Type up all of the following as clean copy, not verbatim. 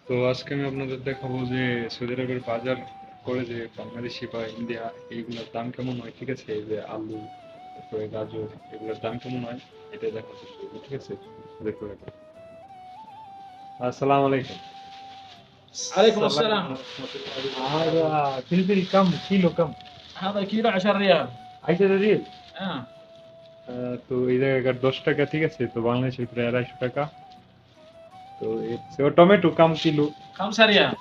তো আজকে আমি আপনাদের দেখাবো যে সৌদি আরবের বাজার করে যে বাংলাদেশি বা ইন্ডিয়া এইগুলোর দাম কেমন হয়, ঠিক আছে? এই যে আলু, তারপরে গাজর, এগুলোর দাম কেমন হয় এটা দেখাবো, ঠিক আছে? দেখো দেখো। আসসালামু আলাইকুম। عليكم সালাম السلام. هذا فلفل كم كيلو كم؟ هذا كيلو 10 ريال. 10 রিয়াল। اه তো এই জায়গাকার 10 টাকা, ঠিক আছে? তো বাংলাদেশের প্রায় 250 টাকা। তো টমেটো কাম কিলো? 5 ريال.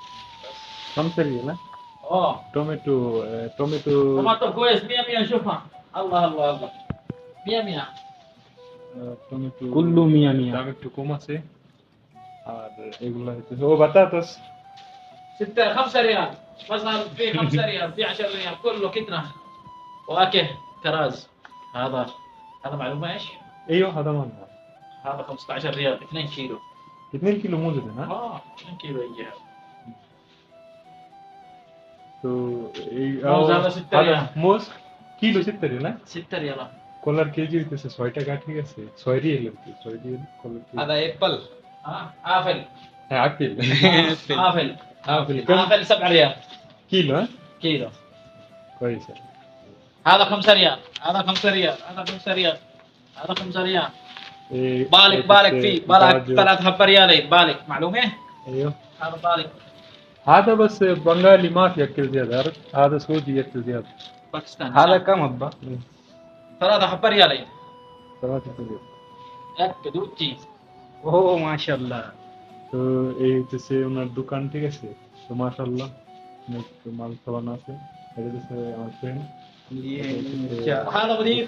5 রিয়াল না? اوه টমেটো, টমেটো طماطم كويس 100 100 شوفها. الله الله الله 100 100. টমেটো কুল্লু মিয়া মিয়া। দাম একটু কম আছে। আর এগুলো হচ্ছে ও বাতাতস। 6 5 ريال. مثلا في 5 ريال في 10 ريال كله كتره. فواكه كراز. هذا هذا معلومه ايش؟ ايوه هذا مالنا. هذا 15 ريال 2 كيلو. 2 كيلو موجود هنا. اه 2 كيلو يجي هذا. তো এই موز هذا 6 ريال. মোজ কিলো 70 রিয়াল না? 6 ريال. কলার কেজি হইতেছে 6 টাকা, ঠিক আছে? 6 রিয়াল আর কি, 6 রিয়াল কলার কেজি। هذا ايبل. اه افل. হ্যাঁ আপেল। افل apple كم افل 7 ريال kilo? হ্যাঁ كيلو. كويس. هذا 5 ريال. هذا 5 ريال. هذا 5 ريال. هذا 5 ريال. এই بالك بالك فيه بالك গাজর। 3 حبة ريالين بالك معلومة. ايوه هذا بالك هذا بس بنغالي ما في ياكل زياده، عرفت؟ هذا سعودي ياكل زياده. باكستان. هذا كم ابا؟ 3 حبة ريالين. 3 এক দুটি। ও মাশাআল্লাহ। তো এই হচ্ছে ওনার দোকান, ঠিক আছে? তো মাশাআল্লাহ অনেক মাল সামান আছে। এটা হচ্ছে আমার ফ্রেন্ড। هذا مدير.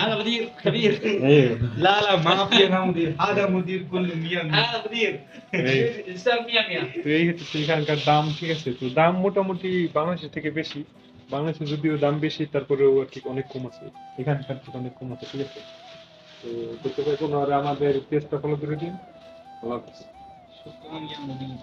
هذا مدير كبير. لا لا ما في انا مدير، هذا مدير كله 100 هذا مدير انسان 100 100. তো এই হচ্ছে এখানকার দাম, ঠিক আছে? তো দাম মোটামুটি বাংলাদেশের থেকে বেশি। বাংলাদেশে যদিও দাম বেশি, তারপরেও আর কি অনেক কম আছে, এখানকার থেকে অনেক কম আছে, ঠিক আছে? তো দেখতে থাকুন আর আমাদের পেজটা ফলো করে দিন। আল্লাহ হাফেজ। شكرا يا مدير.